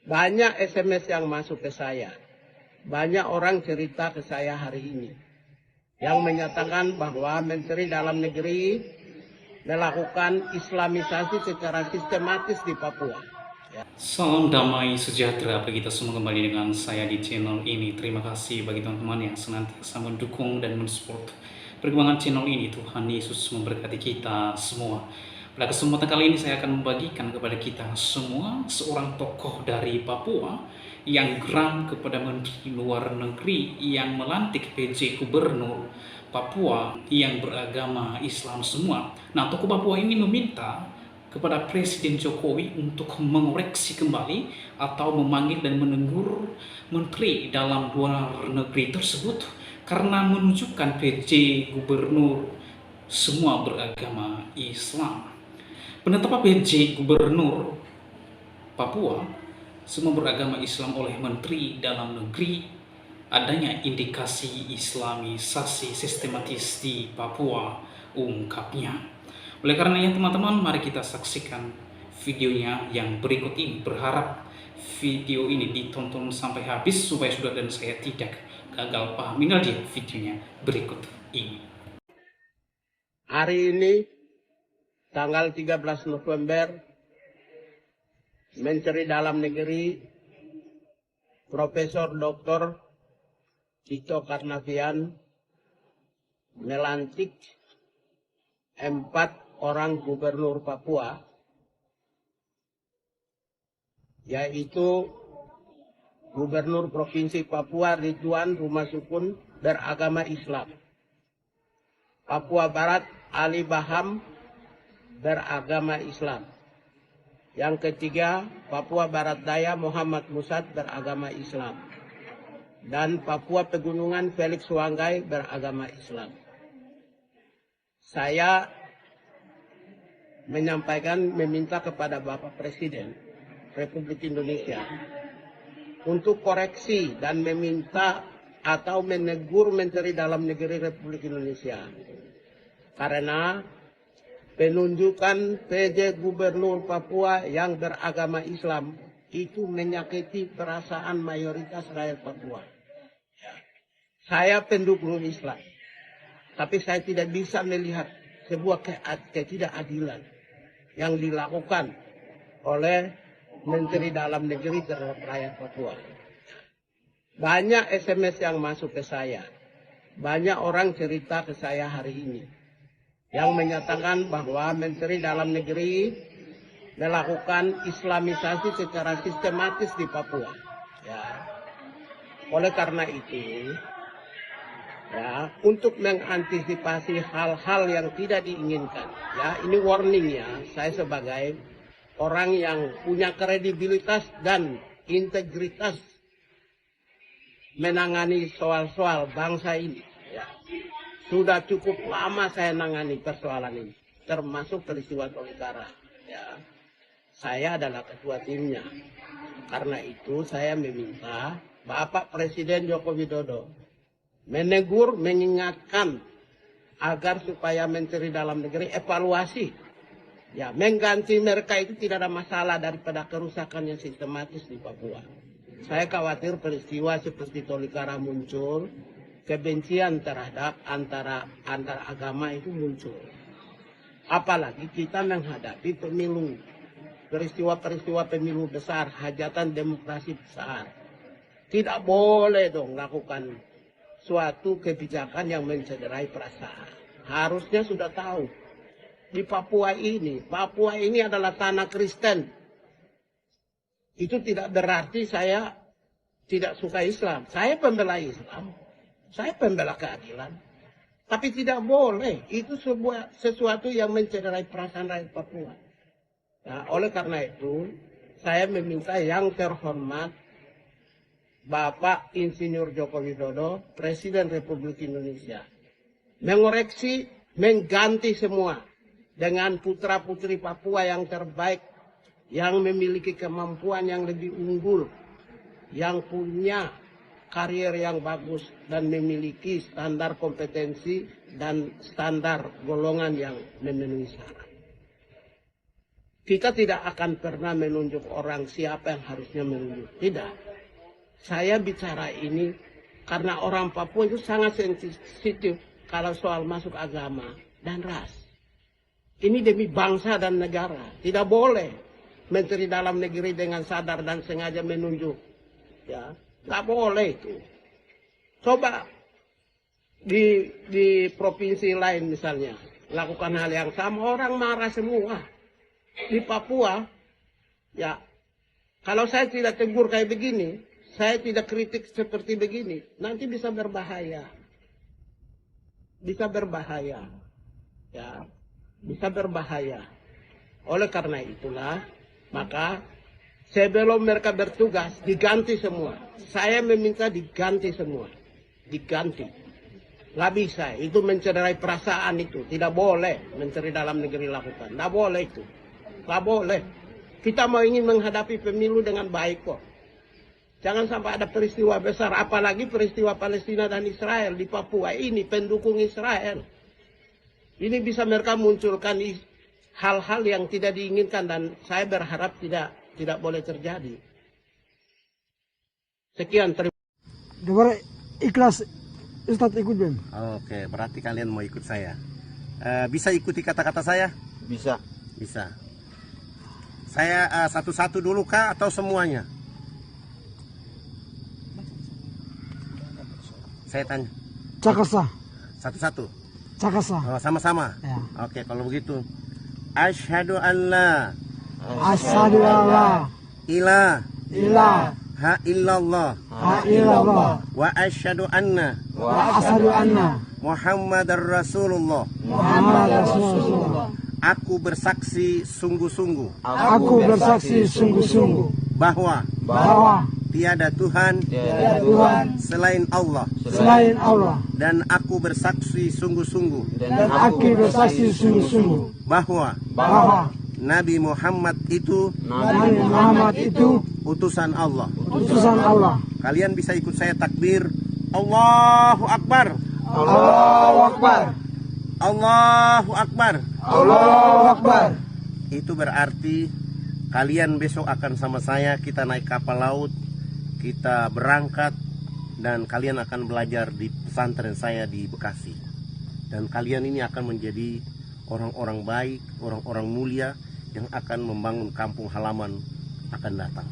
Banyak SMS yang masuk ke saya. Banyak orang cerita ke saya hari ini yang menyatakan bahwa Menteri Dalam Negeri melakukan Islamisasi secara sistematis di Papua. Salam damai sejahtera bagi kita semua, kembali dengan saya di channel ini. Terima kasih bagi teman-teman yang senantiasa mendukung dan mensupport perkembangan channel ini. Tuhan Yesus memberkati kita semua. Pada kesempatan kali ini saya akan membagikan kepada kita semua seorang tokoh dari Papua yang geram kepada Menteri Luar Negeri yang melantik PJ Gubernur Papua yang beragama Islam semua. Nah, tokoh Papua ini meminta kepada Presiden Jokowi untuk mengoreksi kembali atau memanggil dan menegur Menteri Dalam Luar Negeri tersebut karena menunjukkan PJ Gubernur semua beragama Islam. Penetapan PJ Gubernur Papua semua beragama Islam oleh Menteri Dalam Negeri, adanya indikasi Islamisasi sistematis di Papua, ungkapnya. Oleh karenanya teman-teman, mari kita saksikan videonya yang berikut ini. Berharap video ini ditonton sampai habis supaya saudara dan saya tidak gagal paham. Ini dia videonya berikut ini. Hari ini tanggal 13 November, Menteri Dalam Negeri Profesor Dr. Tito Karnavian melantik 4 orang gubernur Papua, yaitu Gubernur Provinsi Papua Ridwan Rumasukun beragama Islam, Papua Barat Ali Baham beragama Islam. Yang ketiga, Papua Barat Daya Muhammad Musad beragama Islam. Dan Papua Pegunungan Felix Wanggai beragama Islam. Saya meminta kepada Bapak Presiden Republik Indonesia untuk koreksi dan meminta atau menegur Menteri Dalam Negeri Republik Indonesia. Karena penunjukan PJ Gubernur Papua yang beragama Islam itu menyakiti perasaan mayoritas rakyat Papua. Saya pendukung Islam, tapi saya tidak bisa melihat sebuah ketidakadilan yang dilakukan oleh Menteri Dalam Negeri terhadap rakyat Papua. Banyak SMS yang masuk ke saya. Banyak orang cerita ke saya hari ini yang menyatakan bahwa Menteri Dalam Negeri melakukan Islamisasi secara sistematis di Papua. Oleh karena itu, untuk mengantisipasi hal-hal yang tidak diinginkan, ini warning saya sebagai orang yang punya kredibilitas dan integritas menangani soal-soal bangsa ini. Sudah cukup lama saya menangani persoalan ini, termasuk peristiwa Tolikara. Saya adalah ketua timnya. Karena itu saya meminta Bapak Presiden Joko Widodo menegur, mengingatkan agar supaya Menteri Dalam Negeri evaluasi. Mengganti mereka itu tidak ada masalah daripada kerusakan yang sistematis di Papua. Saya khawatir peristiwa seperti Tolikara muncul, kebencian terhadap antara agama itu muncul. Apalagi kita menghadapi pemilu, peristiwa-peristiwa pemilu besar, hajatan demokrasi besar. Tidak boleh dong lakukan suatu kebijakan yang mencederai perasaan. Harusnya sudah tahu, di Papua ini adalah tanah Kristen. Itu tidak berarti saya tidak suka Islam. Saya pembela Islam. Saya pembela keadilan. Tapi tidak boleh. Itu sesuatu yang mencederai perasaan rakyat Papua. Oleh karena itu, saya meminta yang terhormat Bapak Insinyur Joko Widodo, Presiden Republik Indonesia, mengoreksi, mengganti semua dengan putra-putri Papua yang terbaik, yang memiliki kemampuan yang lebih unggul, yang punya karier yang bagus dan memiliki standar kompetensi dan standar golongan yang memenuhi syarat. Kita tidak akan pernah menunjuk orang siapa yang harusnya menunjuk. Tidak. Saya bicara ini karena orang Papua itu sangat sensitif kalau soal masuk agama dan ras. Ini demi bangsa dan negara. Tidak boleh Menteri Dalam Negeri dengan sadar dan sengaja menunjuk. Ya, nggak boleh itu. Coba di provinsi lain misalnya lakukan hal yang sama, orang marah semua. Di Papua, ya, kalau saya tidak tegur kayak begini, saya tidak kritik seperti begini, nanti bisa berbahaya. Bisa berbahaya. Ya, bisa berbahaya. Oleh karena itulah, maka sebelum mereka bertugas, diganti semua. Saya meminta diganti semua. Diganti. Nggak bisa, itu mencederai perasaan itu. Tidak boleh Menteri Dalam Negeri lakukan. Nggak boleh itu. Nggak boleh. Kita mau ingin menghadapi pemilu dengan baik kok. Jangan sampai ada peristiwa besar, apalagi peristiwa Palestina dan Israel di Papua ini pendukung Israel. Ini bisa mereka munculkan hal-hal yang tidak diinginkan dan saya berharap tidak boleh terjadi. Sekian, terima kasih. Ikhlas Ustadz ikut Ben. Oke, berarti kalian mau ikut saya. Bisa ikuti kata-kata saya? Bisa. Bisa. Saya satu-satu dulu kah atau semuanya? Saya tanya. Cakasa. Satu-satu. Cakasa. Oh, sama-sama. Ya. Oke, kalau begitu. Asyhadu an la Asyhadu alla ilaha illallah wa asyhadu anna Muhammadar Rasulullah. Aku bersaksi sungguh-sungguh bahwa tiada Tuhan selain Allah. Dan aku bersaksi sungguh-sungguh bahwa Nabi Muhammad itu utusan Allah. Kalian bisa ikut saya takbir. Allahu Akbar. Allahu Akbar. Itu berarti kalian besok akan sama saya, kita naik kapal laut, kita berangkat, dan kalian akan belajar di pesantren saya di Bekasi. Dan kalian ini akan menjadi orang-orang baik, orang-orang mulia yang akan membangun kampung halaman akan datang.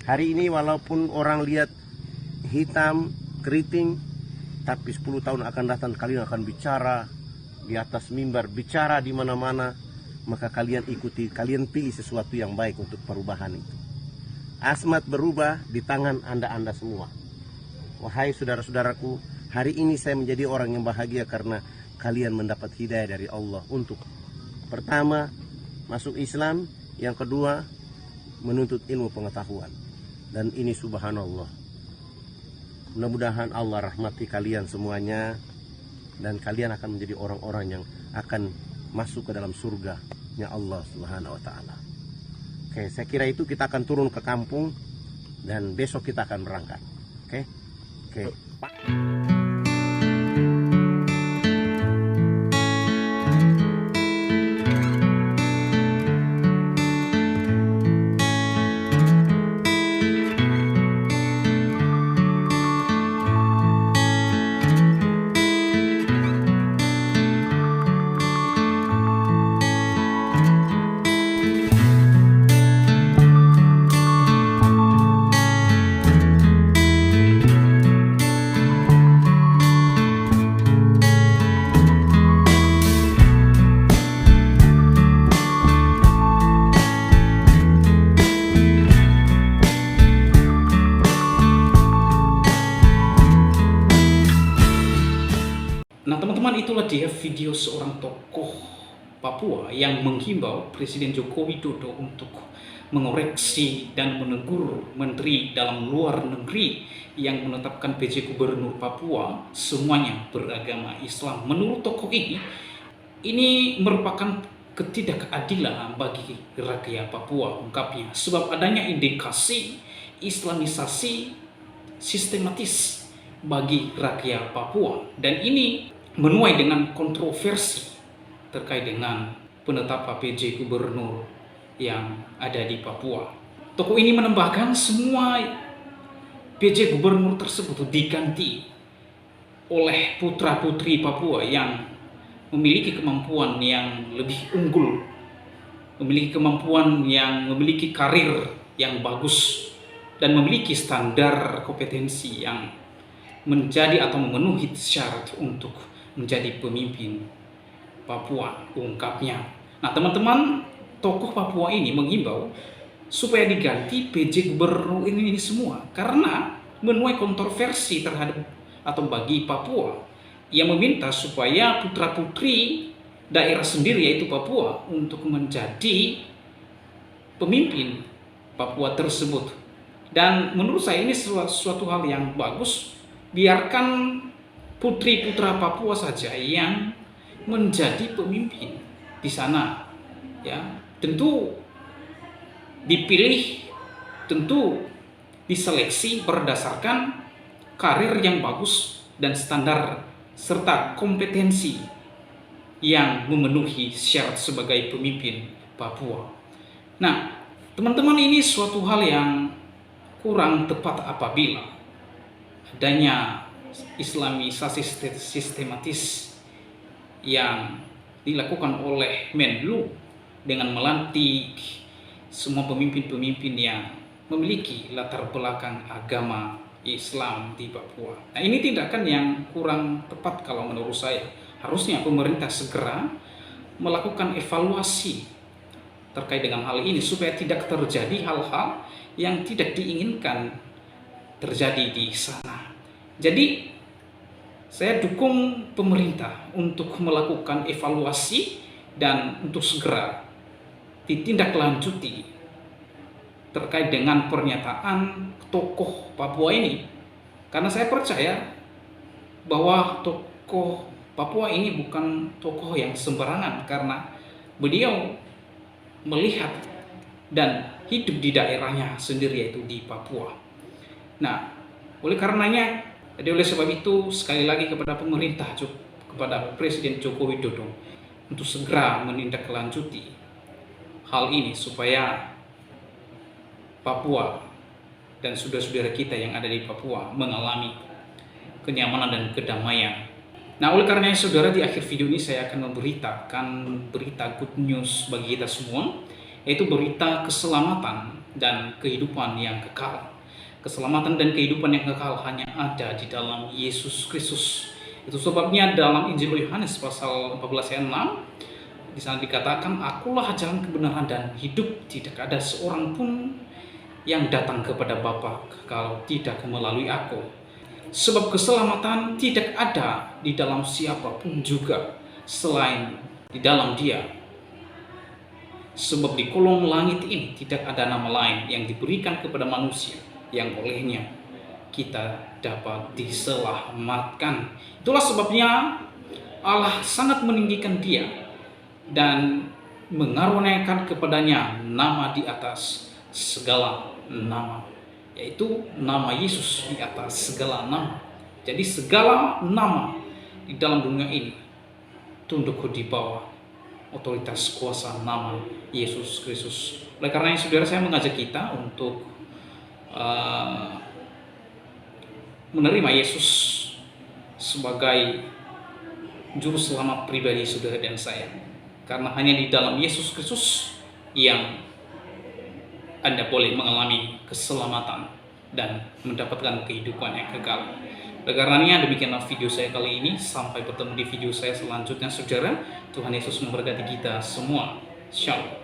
Hari ini walaupun orang lihat hitam, keriting, tapi 10 tahun akan datang kalian akan bicara di atas mimbar, bicara di mana-mana. Maka kalian ikuti, kalian pilih sesuatu yang baik untuk perubahan itu. Asmat berubah di tangan anda semua. Wahai saudara-saudaraku, hari ini saya menjadi orang yang bahagia karena kalian mendapat hidayah dari Allah untuk pertama masuk Islam, yang kedua menuntut ilmu pengetahuan. Dan ini subhanallah. Mudah-mudahan Allah rahmati kalian semuanya dan kalian akan menjadi orang-orang yang akan masuk ke dalam surga-Nya Allah Subhanahu wa taala. Oke, saya kira itu kita akan turun ke kampung dan besok kita akan berangkat. Oke. Pak. Nah teman-teman, itulah dia video seorang tokoh Papua yang menghimbau Presiden Joko Widodo untuk mengoreksi dan menegur Menteri Dalam Luar Negeri yang menetapkan PJ Gubernur Papua semuanya beragama Islam. Menurut tokoh ini merupakan ketidakadilan bagi rakyat Papua, ungkapnya, sebab adanya indikasi Islamisasi sistematis bagi rakyat Papua, dan ini menuai dengan kontroversi terkait dengan penetapan PJ Gubernur yang ada di Papua. Tokoh ini menambahkan semua PJ Gubernur tersebut diganti oleh putra-putri Papua yang memiliki kemampuan yang lebih unggul, memiliki kemampuan yang memiliki karir yang bagus, dan memiliki standar kompetensi yang menjadi atau memenuhi syarat untuk menjadi pemimpin Papua, ungkapnya. Nah teman-teman, tokoh Papua ini mengimbau supaya diganti PJ Gubernur ini semua karena menuai kontroversi terhadap atau bagi Papua. Ia meminta supaya putra-putri daerah sendiri yaitu Papua untuk menjadi pemimpin Papua tersebut. Dan menurut saya ini suatu hal yang bagus. Biarkan putri-putra Papua saja yang menjadi pemimpin di sana, ya. Tentu dipilih, tentu diseleksi berdasarkan karir yang bagus dan standar serta kompetensi yang memenuhi syarat sebagai pemimpin Papua. Nah, teman-teman, ini suatu hal yang kurang tepat apabila adanya islamisasi sistematis yang dilakukan oleh Menlu dengan melantik semua pemimpin-pemimpin yang memiliki latar belakang agama Islam di Papua. Nah, ini tindakan yang kurang tepat kalau menurut saya. Harusnya pemerintah segera melakukan evaluasi terkait dengan hal ini supaya tidak terjadi hal-hal yang tidak diinginkan terjadi di sana. Jadi saya dukung pemerintah untuk melakukan evaluasi dan untuk segera ditindaklanjuti terkait dengan pernyataan tokoh Papua ini. Karena saya percaya bahwa tokoh Papua ini bukan tokoh yang sembarangan karena beliau melihat dan hidup di daerahnya sendiri yaitu di Papua. Nah, oleh karenanya, oleh sebab itu sekali lagi kepada pemerintah, kepada Presiden Joko Widodo untuk segera menindaklanjuti hal ini supaya Papua dan saudara-saudara kita yang ada di Papua mengalami kenyamanan dan kedamaian. Nah, oleh karenanya saudara, di akhir video ini saya akan memberitakan berita good news bagi kita semua, yaitu berita keselamatan dan kehidupan yang kekal. Keselamatan dan kehidupan yang kekal hanya ada di dalam Yesus Kristus. Itu sebabnya dalam Injil Yohanes pasal 14 ayat 6 di sana dikatakan, "Akulah jalan kebenaran dan hidup, tidak ada seorang pun yang datang kepada Bapa kalau tidak melalui aku. Sebab keselamatan tidak ada di dalam siapapun juga selain di dalam Dia. Sebab di kolong langit ini tidak ada nama lain yang diberikan kepada manusia yang olehnya kita dapat diselamatkan." Itulah sebabnya Allah sangat meninggikan Dia dan mengaruniakan kepadanya nama di atas segala nama, yaitu nama Yesus di atas segala nama. Jadi segala nama di dalam dunia ini tunduk di bawah otoritas kuasa nama Yesus Kristus. Oleh karena itu saudara, saya mengajak kita untuk menerima Yesus sebagai juru selamat pribadi saudara dan saya. Karena hanya di dalam Yesus Kristus yang Anda boleh mengalami keselamatan dan mendapatkan kehidupan yang kekal. Oleh karenanya demikianlah video saya kali ini. Sampai bertemu di video saya selanjutnya saudara. Tuhan Yesus memberkati kita semua. Shalom.